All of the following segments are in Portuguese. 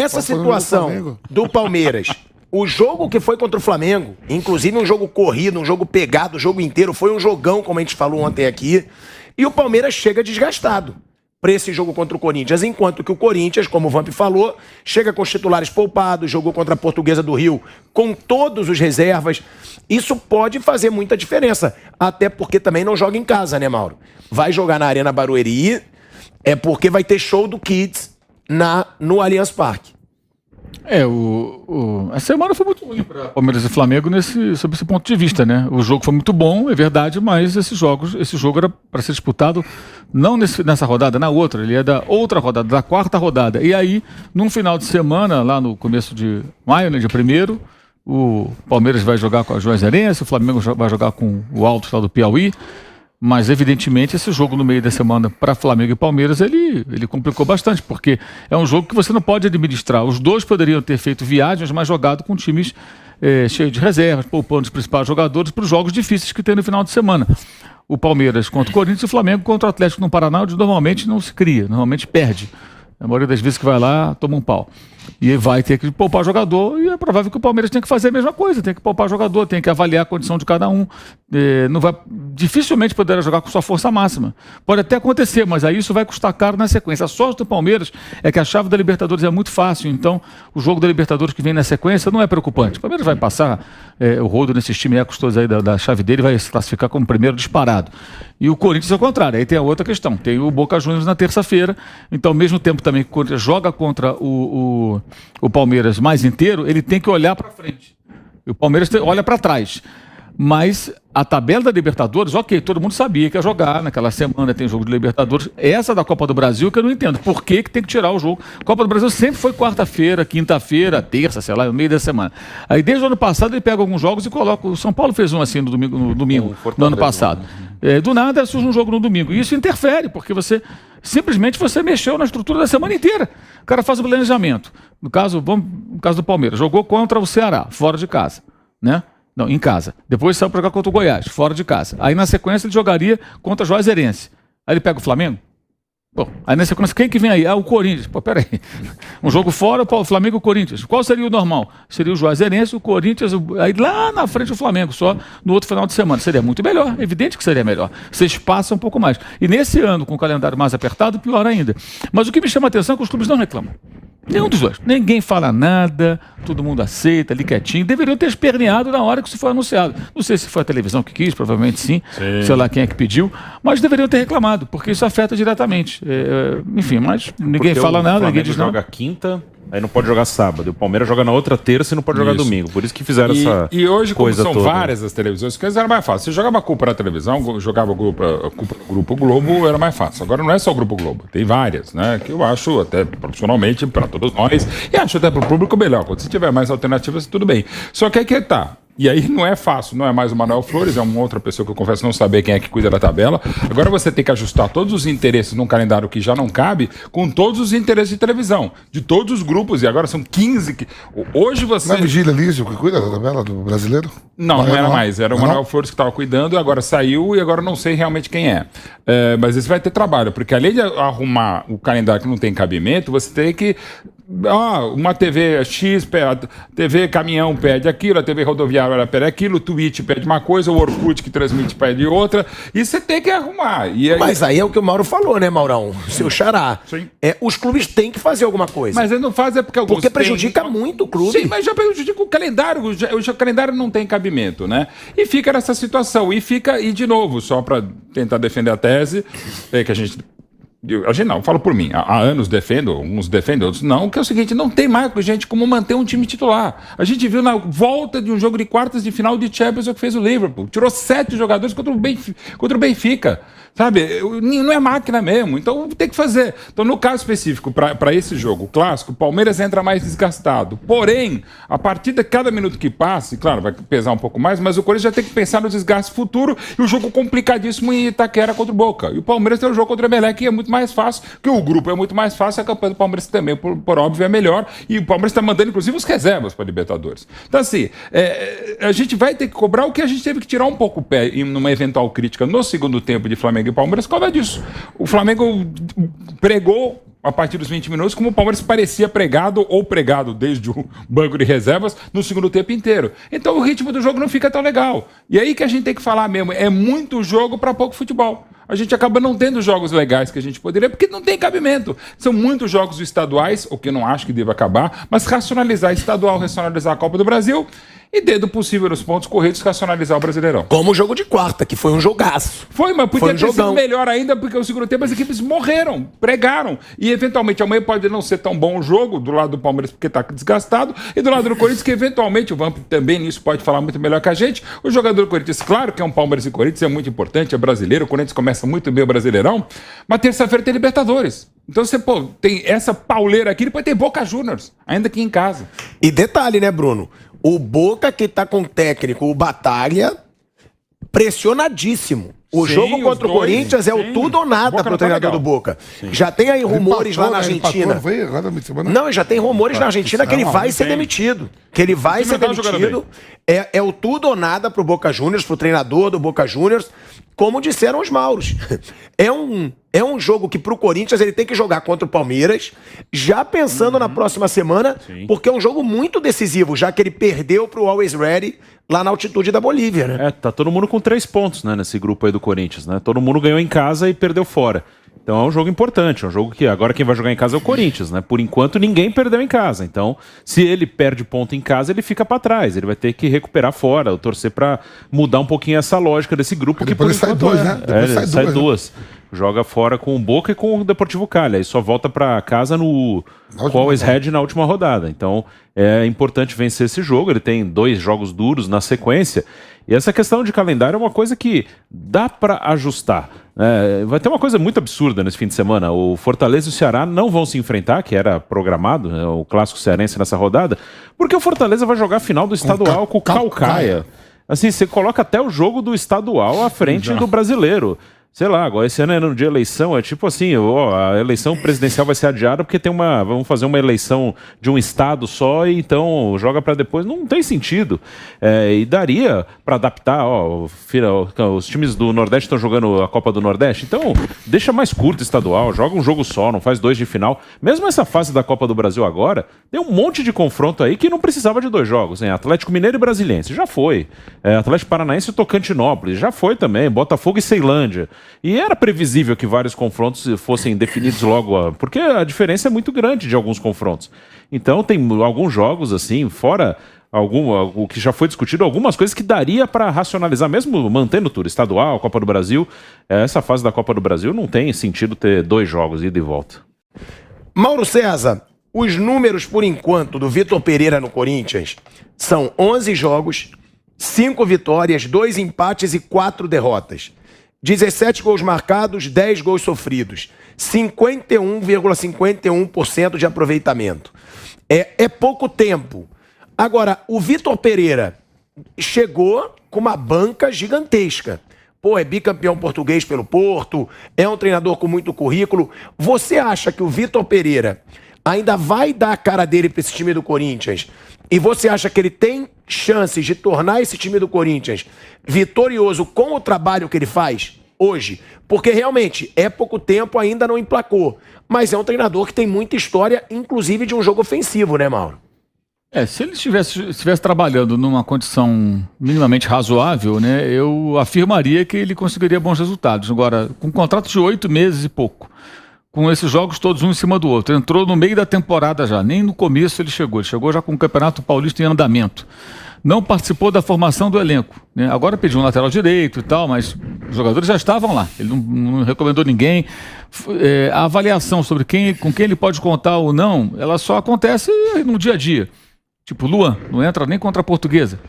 Essa situação do Palmeiras, o jogo que foi contra o Flamengo, inclusive um jogo corrido, um jogo pegado, o jogo inteiro, foi um jogão, como a gente falou ontem aqui, e o Palmeiras chega desgastado para esse jogo contra o Corinthians, enquanto que o Corinthians, como o Vamp falou, chega com os titulares poupados, jogou contra a Portuguesa do Rio com todos os reservas. Isso pode fazer muita diferença, até porque também não joga em casa, né, Mauro? Vai jogar na Arena Barueri, é porque vai ter show do Kids no Allianz Parque. A semana foi muito ruim para Palmeiras e Flamengo sob esse ponto de vista, né? O jogo foi muito bom, é verdade, mas esse jogo era para ser disputado não nessa rodada, na outra. Ele é da outra rodada, da quarta rodada. E aí, num final de semana, lá no começo de maio, né, dia 1º, o Palmeiras vai jogar com a Juazeirense, o Flamengo vai jogar com o Altos lá do Piauí. Mas, evidentemente, esse jogo no meio da semana para Flamengo e Palmeiras, ele complicou bastante, porque é um jogo que você não pode administrar. Os dois poderiam ter feito viagens, mas jogado com times cheios de reservas, poupando os principais jogadores para os jogos difíceis que tem no final de semana. O Palmeiras contra o Corinthians e o Flamengo contra o Atlético no Paraná, onde normalmente não se cria, normalmente perde. A maioria das vezes que vai lá, toma um pau. E vai ter que poupar jogador, e é provável que o Palmeiras tenha que fazer a mesma coisa, tem que poupar jogador, tem que avaliar a condição de cada um. Dificilmente poderá jogar com sua força máxima. Pode até acontecer, mas aí isso vai custar caro na sequência. A sorte do Palmeiras é que a chave da Libertadores é muito fácil, então o jogo da Libertadores que vem na sequência não é preocupante. O Palmeiras vai passar o rodo nesses times custosos aí da chave dele, vai se classificar como primeiro disparado. E o Corinthians, ao contrário, aí tem a outra questão. Tem o Boca Juniors na terça-feira, então ao mesmo tempo também que o Corinthians joga contra o Palmeiras mais inteiro, ele tem que olhar para frente. O Palmeiras olha para trás. Mas a tabela da Libertadores, ok, todo mundo sabia que ia jogar naquela semana, tem jogo de Libertadores. Essa da Copa do Brasil que eu não entendo. Por que tem que tirar o jogo? Copa do Brasil sempre foi quarta-feira, quinta-feira, terça, sei lá, no meio da semana. Aí desde o ano passado ele pega alguns jogos e coloca. O São Paulo fez um assim no domingo no ano passado. Do nada surge um jogo no domingo. E isso interfere, porque você mexeu na estrutura da semana inteira. O cara faz o planejamento. No caso do Palmeiras, jogou contra o Ceará, fora de casa, né? Não, em casa. Depois saiu para jogar contra o Goiás, fora de casa. Aí na sequência ele jogaria contra a Juazeirense. Aí ele pega o Flamengo. Bom, aí na sequência, quem que vem aí? O Corinthians. Pô, peraí. Um jogo fora, o Flamengo e o Corinthians. Qual seria o normal? Seria o Juazeirense, o Corinthians, aí lá na frente o Flamengo, só no outro final de semana. Seria muito melhor, evidente que seria melhor. Você espaça um pouco mais. E nesse ano, com o calendário mais apertado, pior ainda. Mas o que me chama a atenção é que os clubes não reclamam. Nenhum dos dois. Ninguém fala nada, todo mundo aceita ali quietinho. Deveriam ter esperneado na hora que isso foi anunciado. Não sei se foi a televisão que quis, provavelmente sim. Sei lá quem é que pediu. Mas deveriam ter reclamado, porque isso afeta diretamente. Enfim, mas ninguém fala nada, ninguém diz nada. Joga quinta, aí não pode jogar sábado. O Palmeiras joga na outra terça e não pode jogar domingo. Por isso que fizeram essa E hoje, como coisa são toda. várias as televisões, que era mais fácil. Você jogava a culpa na televisão, jogava a culpa no Grupo Globo, era mais fácil. Agora não é só o Grupo Globo, tem várias, né? Que eu acho até profissionalmente para todos nós, e acho até para o público melhor. Quando você tiver mais alternativas, tudo bem. Só que aí que tá. E aí não é fácil, não é mais o Manuel Flores, é uma outra pessoa que eu confesso não saber quem é que cuida da tabela. Agora você tem que ajustar todos os interesses num calendário que já não cabe com todos os interesses de televisão, de todos os grupos, e agora são 15. Hoje você... Não é Vigília Lísio que cuida da tabela do brasileiro? Não era mais, era o Manuel Flores que estava cuidando, agora saiu e agora não sei realmente quem é. Mas esse vai ter trabalho, porque além de arrumar o calendário que não tem cabimento, você tem que... uma TV X, a TV Caminhão pede aquilo, a TV Rodoviária pede aquilo, o Twitch pede uma coisa, o Orkut que transmite pede outra, e você tem que arrumar. E aí... Mas aí é o que o Mauro falou, né, Maurão? Seu xará. Sim. Os clubes têm que fazer alguma coisa. Mas ele não faz porque alguns Porque prejudica muito o clube. Sim, mas já prejudica o calendário. O calendário não tem cabimento, né? E fica nessa situação. E de novo, só para tentar defender a tese, que a gente não, falo por mim, há anos defendo, uns defendem, outros não, que é o seguinte, não tem mais, gente, como manter um time titular. A gente viu na volta de um jogo de quartas de final de Champions o que fez o Liverpool. Tirou 7 jogadores contra o Benfica. Sabe, não é máquina mesmo, então tem que fazer. Então, no caso específico, para esse jogo clássico, o Palmeiras entra mais desgastado. Porém, a partir de cada minuto que passe, claro, vai pesar um pouco mais, mas o Corinthians já tem que pensar no desgaste futuro e o jogo complicadíssimo em Itaquera contra o Boca. E o Palmeiras tem o jogo contra o Emelec, que é muito mais fácil, que o grupo é muito mais fácil, a campanha do Palmeiras também, por óbvio, é melhor, e o Palmeiras está mandando, inclusive, os reservas para a Libertadores. Então, assim, a gente vai ter que cobrar o que a gente teve que tirar um pouco o pé numa eventual crítica no segundo tempo de Flamengo e Palmeiras por causa disso. O Flamengo pregou a partir dos 20 minutos, como o Palmeiras parecia pregado desde o banco de reservas no segundo tempo inteiro. Então o ritmo do jogo não fica tão legal. E aí que a gente tem que falar mesmo, é muito jogo para pouco futebol. A gente acaba não tendo jogos legais que a gente poderia, porque não tem cabimento. São muitos jogos estaduais, o que eu não acho que deva acabar, mas racionalizar estadual, racionalizar a Copa do Brasil e, dentro do possível, nos pontos corridos, racionalizar o Brasileirão. Como o jogo de quarta, que foi um jogaço. Foi, mas podia Foi um ter sido jogão. melhor ainda, porque o segundo tempo as equipes morreram, pregaram. E, eventualmente, amanhã pode não ser tão bom o jogo do lado do Palmeiras, porque está desgastado, e do lado do Corinthians, que, eventualmente, o Vamp também nisso pode falar muito melhor que a gente. O jogador do Corinthians, claro que é um Palmeiras e Corinthians, é muito importante, é brasileiro, o Corinthians começa muito bem o Brasileirão, mas terça-feira tem Libertadores. Então você, tem essa pauleira aqui, depois tem Boca Juniors, ainda aqui em casa. E detalhe, né, Bruno? O Boca, que tá com o técnico, o Batalha, pressionadíssimo. O Sim, jogo contra o os dois, Corinthians é o sim. tudo ou nada Boca pro não tá treinador legal. do Boca. Já tem aí rumores lá na Empatou, Argentina. não foi agora na semana? Não, já tem rumores na Argentina que ele vai ser demitido. Que ele vai ser não tá jogando demitido. É o tudo ou nada pro Boca Juniors, pro treinador do Boca Juniors, como disseram os Mauros. É um jogo que pro Corinthians ele tem que jogar contra o Palmeiras, já pensando na próxima semana, porque é um jogo muito decisivo, já que ele perdeu pro Always Ready lá na altitude da Bolívia, né? Tá todo mundo com 3 pontos, né, nesse grupo aí do Corinthians, né? Todo mundo ganhou em casa e perdeu fora. Então é um jogo importante, é um jogo que agora quem vai jogar em casa é o Corinthians, né? Por enquanto ninguém perdeu em casa. Então, se ele perde ponto em casa, ele fica pra trás. Ele vai ter que recuperar fora, ou torcer pra mudar um pouquinho essa lógica desse grupo. Que Depois por ele sai enquanto dois, né? Depois ele sai duas. Joga fora com o Boca e com o Deportivo Cali. Aí só volta pra casa no Always Red na última rodada. Então é importante vencer esse jogo. Ele tem 2 jogos duros na sequência. E essa questão de calendário é uma coisa que dá pra ajustar. Vai ter uma coisa muito absurda nesse fim de semana. O Fortaleza e o Ceará não vão se enfrentar, que era programado, né, o clássico cearense nessa rodada, porque o Fortaleza vai jogar a final do estadual com o Caucaia. Assim, você coloca até o jogo do estadual à frente do brasileiro. Sei lá, agora esse ano é ano de eleição, é tipo assim, a eleição presidencial vai ser adiada porque vamos fazer uma eleição de um estado só e então joga pra depois. Não tem sentido. E daria pra adaptar, os times do Nordeste estão jogando a Copa do Nordeste, então deixa mais curto o estadual, joga um jogo só, não faz 2 de final. Mesmo essa fase da Copa do Brasil agora, tem um monte de confronto aí que não precisava de 2 jogos, hein? Atlético Mineiro e Brasiliense, já foi. Atlético Paranaense e Tocantinópolis, já foi também. Botafogo e Ceilândia. E era previsível que vários confrontos fossem definidos logo, porque a diferença é muito grande de alguns confrontos. Então tem alguns jogos assim, fora o que já foi discutido, algumas coisas que daria para racionalizar, mesmo mantendo tudo, estadual, Copa do Brasil. Essa fase da Copa do Brasil não tem sentido ter 2 jogos, ida e volta. Mauro César, os números por enquanto do Vitor Pereira no Corinthians são 11 jogos, 5 vitórias, 2 empates e 4 derrotas. 17 gols marcados, 10 gols sofridos. 51,51% de aproveitamento. É pouco tempo. Agora, o Vitor Pereira chegou com uma banca gigantesca. É bicampeão português pelo Porto, é um treinador com muito currículo. Você acha que o Vitor Pereira ainda vai dar a cara dele para esse time do Corinthians? E você acha que ele tem chances de tornar esse time do Corinthians vitorioso com o trabalho que ele faz hoje? Porque realmente é pouco tempo, ainda não emplacou. Mas é um treinador que tem muita história, inclusive de um jogo ofensivo, né, Mauro? Se ele estivesse trabalhando numa condição minimamente razoável, né, eu afirmaria que ele conseguiria bons resultados. Agora, com um contrato de 8 meses e pouco, com esses jogos todos um em cima do outro, entrou no meio da temporada já, nem no começo ele chegou já com o Campeonato Paulista em andamento. Não participou da formação do elenco, né? Agora pediu um lateral direito e tal, mas os jogadores já estavam lá. Ele não recomendou ninguém. A avaliação sobre com quem ele pode contar ou não, ela só acontece no dia a dia. Tipo, Luan, não entra nem contra a Portuguesa.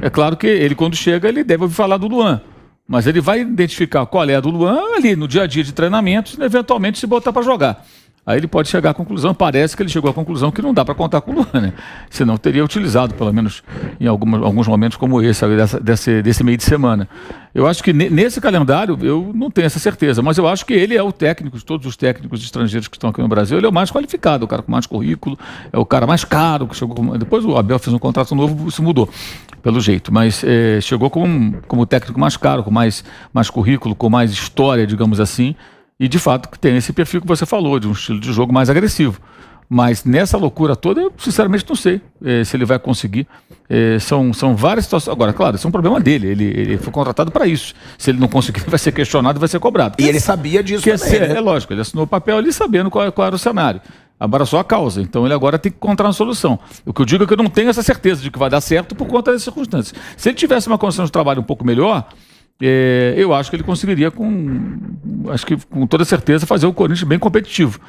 É claro que ele, quando chega, ele deve ouvir falar do Luan. Mas ele vai identificar qual é a do Luan ali no dia a dia de treinamentos e eventualmente se botar para jogar. Aí ele pode chegar à conclusão, parece que ele chegou à conclusão que não dá para contar com o Luan, né? Senão teria utilizado, pelo menos em alguns momentos como esse, desse meio de semana. Eu acho que nesse calendário eu não tenho essa certeza, mas eu acho que ele é o técnico de todos os técnicos estrangeiros que estão aqui no Brasil, ele é o mais qualificado, o cara com mais currículo, é o cara mais caro, que chegou. Depois o Abel fez um contrato novo, se mudou, pelo jeito, mas chegou como o técnico mais caro, com mais currículo, com mais história, digamos assim. E, de fato, tem esse perfil que você falou, de um estilo de jogo mais agressivo. Mas nessa loucura toda, eu sinceramente não sei se ele vai conseguir. São várias situações. Agora, claro, isso é um problema dele. Ele foi contratado para isso. Se ele não conseguir, vai ser questionado e vai ser cobrado. E ele sabia disso também, né? É lógico, ele assinou o papel ali sabendo qual era o cenário. Abraçou a causa. Então ele agora tem que encontrar uma solução. O que eu digo é que eu não tenho essa certeza de que vai dar certo por conta das circunstâncias. Se ele tivesse uma condição de trabalho um pouco melhor, eu acho que ele conseguiria, acho que com toda certeza, fazer o Corinthians bem competitivo.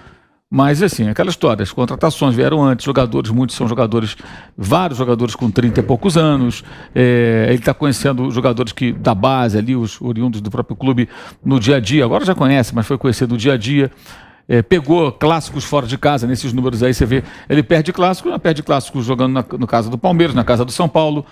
Mas, assim, aquela história, as contratações vieram antes, muitos são jogadores, vários jogadores com 30 e poucos anos, ele está conhecendo jogadores da base ali, os oriundos do próprio clube no dia a dia, agora já conhece, mas foi conhecido no dia a dia, pegou clássicos fora de casa, nesses números aí você vê, ele perde clássicos jogando no casa do Palmeiras, na casa do São Paulo,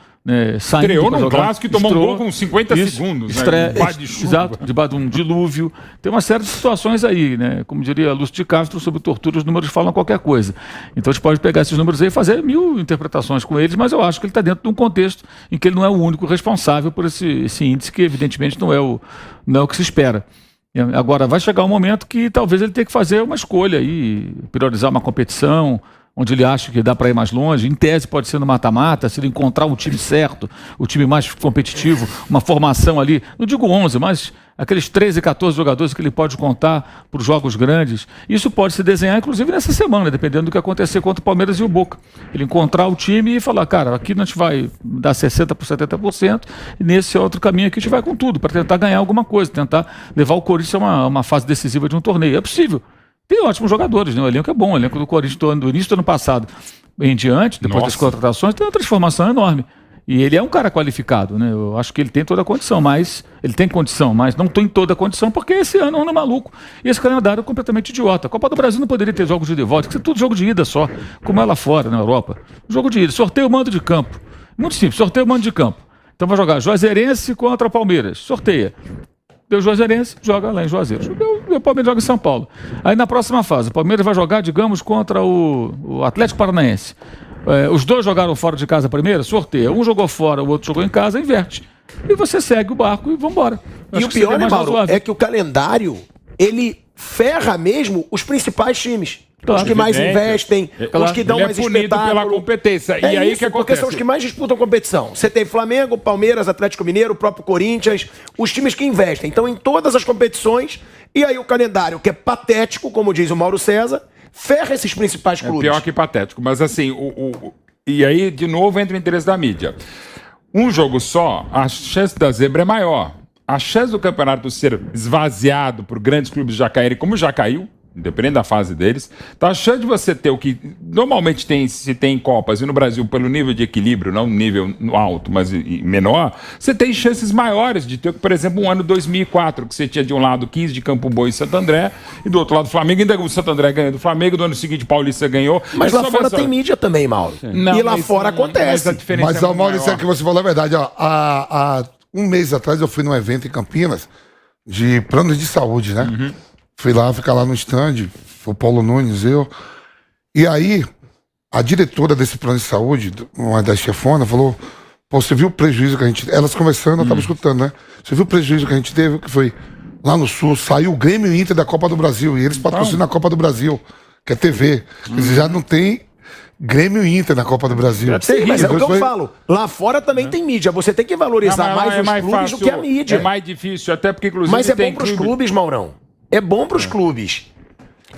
estreou num clássico e tomou um gol com 50 segundos, debaixo de chuva. Exato, debaixo de um dilúvio. Tem uma série de situações aí, né? Como diria Lúcio de Castro, sobre tortura, os números falam qualquer coisa. Então a gente pode pegar esses números aí e fazer 1000 interpretações com eles, mas eu acho que ele está dentro de um contexto em que ele não é o único responsável por esse índice, que evidentemente não é o que se espera. Agora, vai chegar um momento que talvez ele tenha que fazer uma escolha aí, priorizar uma competição, onde ele acha que dá para ir mais longe. Em tese pode ser no mata-mata, se ele encontrar o time certo, o time mais competitivo, uma formação ali, não digo 11, mas aqueles 13, 14 jogadores que ele pode contar para os jogos grandes. Isso pode se desenhar, inclusive, nessa semana, dependendo do que acontecer contra o Palmeiras e o Boca. Ele encontrar o time e falar, cara, aqui a gente vai dar 60% por 70%, e nesse outro caminho aqui a gente vai com tudo, para tentar ganhar alguma coisa, tentar levar o Corinthians a uma fase decisiva de um torneio. É possível. Tem ótimos jogadores, né? O elenco é bom, o elenco do Corinthians do início do ano passado em diante, depois das contratações, tem uma transformação enorme. E ele é um cara qualificado, né? Eu acho que ele tem toda a condição, mas não tem toda a condição, porque esse ano é um ano maluco. E esse calendário é completamente idiota. A Copa do Brasil não poderia ter jogos de ida e volta, tem que ser tudo jogo de ida só, como é lá fora, na Europa. Jogo de ida, sorteio o mando de campo. Muito simples, sorteio o mando de campo. Então vai jogar Juazeirense contra Palmeiras, sorteia. Deu Juazeirense, joga lá em Juazeiro. O Palmeiras joga em São Paulo. Aí na próxima fase, o Palmeiras vai jogar, digamos, contra o Atlético Paranaense. Os dois jogaram fora de casa primeiro, sorteia. Um jogou fora, o outro jogou em casa, inverte. E você segue o barco e vambora. E o pior, né, Mauro, é que o calendário, ele ferra mesmo os principais times. Claro, os que mais investem, os que dão mais espetáculo. Pela competência. E aí isso, que acontece? Porque são os que mais disputam competição. Você tem Flamengo, Palmeiras, Atlético Mineiro, o próprio Corinthians, os times que investem. Então, em todas as competições, e aí o calendário, que é patético, como diz o Mauro César, ferra esses principais clubes. Pior que patético. Mas assim, e aí, de novo, entra o interesse da mídia. Um jogo só, a chance da zebra é maior. A chance do campeonato ser esvaziado por grandes clubes já caírem, como já caiu, independente da fase deles, então a chance de você ter o que normalmente se tem em Copas, e no Brasil, pelo nível de equilíbrio, não nível alto, mas menor, você tem chances maiores de ter, por exemplo, um ano 2004, que você tinha de um lado 15 de Campo Bom e Santo André, e do outro lado Flamengo, ainda o Santo André ganhou do Flamengo, do ano seguinte Paulista ganhou. Mas lá fora tem mídia também, Mauro. Não, e lá fora acontece. Mas, Mauro, isso é que você falou a verdade. Ó, há um mês atrás eu fui num evento em Campinas de planos de saúde, né? Uhum. Fui lá, ficar lá no stand, o Paulo Nunes, eu. E aí, a diretora desse plano de saúde, uma das chefonas, falou: pô, você viu o prejuízo que a gente. Elas conversando, eu tava escutando, né? Você viu o prejuízo que a gente teve? Que foi lá no Sul, saiu o Grêmio Inter da Copa do Brasil, e eles patrocinam a Copa do Brasil, que é TV. Eles já não tem Grêmio e Inter na Copa do Brasil. Sim, mas é o que eu falo. Lá fora também tem mídia. Você tem que valorizar mais os clubes do que a mídia. É mais difícil, até porque, inclusive, mas é bom pros clubes, Maurão. É bom para os clubes.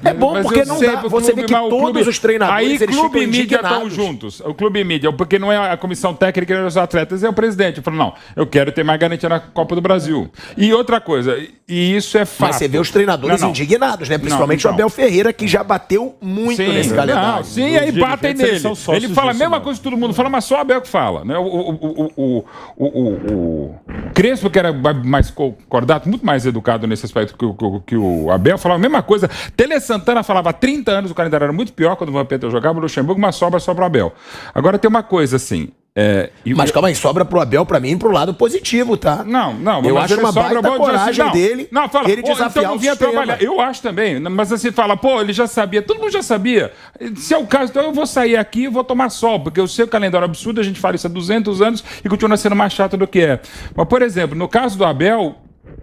É bom porque não dá. Você vê que todos os treinadores, aí clube e mídia estão juntos. O clube e mídia, porque não é a comissão técnica e os atletas, é o presidente. Eu falo, não, eu quero ter mais garantia na Copa do Brasil. E outra coisa, e isso é fato. Mas você vê os treinadores indignados, né? Principalmente o Abel Ferreira, que já bateu muito nesse calendário. Sim, aí batem nele. Ele fala a mesma coisa que todo mundo fala, mas só o Abel que fala. Né? O Crespo, que era mais cordato, muito mais educado nesse aspecto que o Abel, falava a mesma coisa. Tele Santana falava há 30 anos, o calendário era muito pior quando o Vampeta jogava, o Luxemburgo, mas sobra só pro Abel. Agora tem uma coisa assim. Mas calma aí, sobra pro Abel pra mim pro lado positivo, tá? Não, eu acho uma baita coragem dele. Não, fala, ele desafiar então não vinha trabalhar. Eu acho também, mas assim, fala, pô, ele já sabia, todo mundo já sabia. Se é o caso, então eu vou sair aqui e vou tomar sol, porque eu sei o calendário absurdo, a gente fala isso há 200 anos e continua sendo mais chato do que é. Mas, por exemplo, no caso do Abel,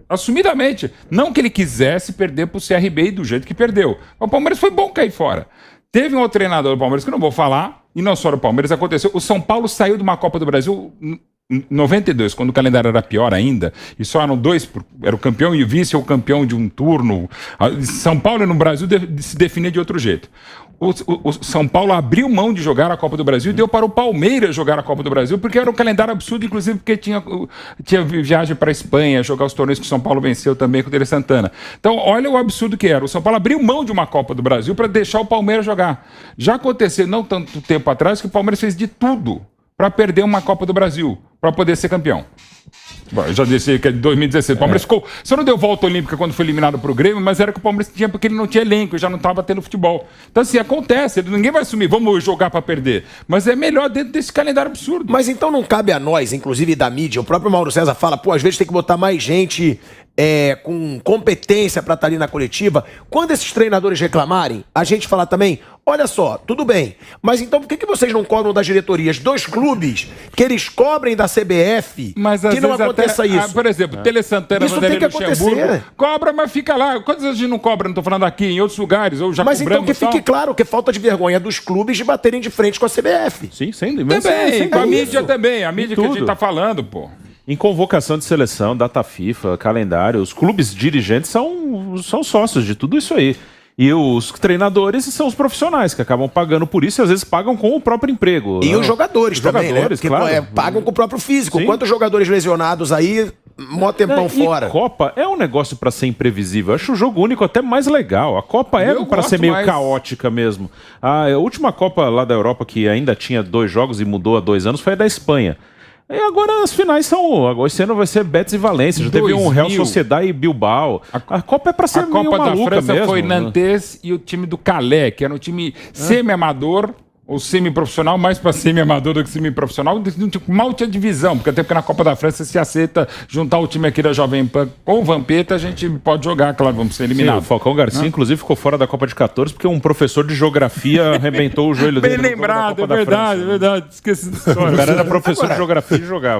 Assumidamente. Não que ele quisesse perder pro CRB do jeito que perdeu. O Palmeiras foi bom cair fora. Teve um outro treinador do Palmeiras, que eu não vou falar, e não só do Palmeiras, aconteceu. O São Paulo saiu de uma Copa do Brasil em 92, quando o calendário era pior ainda, e só eram dois, era o campeão e o vice, ou o campeão de um turno. São Paulo no Brasil se definia de outro jeito. O São Paulo abriu mão de jogar a Copa do Brasil e deu para o Palmeiras jogar a Copa do Brasil, porque era um calendário absurdo, inclusive porque tinha viagem para a Espanha, jogar os torneios que o São Paulo venceu também com o Tele Santana. Então, olha o absurdo que era. O São Paulo abriu mão de uma Copa do Brasil para deixar o Palmeiras jogar. Já aconteceu, não tanto tempo atrás, que o Palmeiras fez de tudo para perder uma Copa do Brasil, para poder ser campeão. Bom, eu já disse que é de 2016. O Palmeiras ficou. Só não deu volta olímpica quando foi eliminado pro Grêmio, mas era que o Palmeiras tinha, porque ele não tinha elenco, já não estava tendo futebol. Então, assim, acontece. Ninguém vai assumir, vamos jogar para perder. Mas é melhor dentro desse calendário absurdo. Mas então não cabe a nós, inclusive da mídia, o próprio Mauro César fala, pô, às vezes tem que botar mais gente com competência para estar ali na coletiva. Quando esses treinadores reclamarem, a gente fala também, olha só, tudo bem, mas então por que vocês não cobram das diretorias dos clubes que eles cobrem da CBF mas, que não aconteça até, isso? Por exemplo, Tele Santana, isso tem que acontecer. Cobra, mas fica lá. Quantas vezes a gente não cobra? Não estou falando aqui, em outros lugares, ou já mas então que tal. fique claro que falta de vergonha dos clubes de baterem de frente com a CBF. Sim, sem dúvida. Também, com a mídia também, a mídia que a gente tá falando, pô. Em convocação de seleção, data FIFA, calendário, os clubes dirigentes são sócios de tudo isso aí. E os treinadores são os profissionais que acabam pagando por isso e às vezes pagam com o próprio emprego. E os jogadores também, né? Porque claro. Pagam com o próprio físico. Sim. Quantos jogadores lesionados aí, mó tempão fora. Copa é um negócio pra ser imprevisível. Eu acho o jogo único até mais legal. A Copa é pra ser meio caótica mesmo. A última Copa lá da Europa que ainda tinha 2 jogos e mudou há 2 anos foi a da Espanha. E agora as finais são... Esse ano vai ser Betis e Valência. Já teve um Real Sociedad e Bilbao. A Copa é pra ser meio maluca mesmo. A Copa da França foi Nantes e o time do Calais, que era um time semi-amador, ou semi-profissional, mais para semi-amador do que semi-profissional. Mal tinha divisão, porque até porque na Copa da França se aceita juntar o time aqui da Jovem Pan com o Vampeta, a gente pode jogar, claro, vamos ser eliminados. Sim, o Falcão Garcia, inclusive, ficou fora da Copa de 14 porque um professor de geografia arrebentou o joelho dele. Bem lembrado, é verdade, é verdade. Esqueci da história. O cara era professor de geografia e jogava.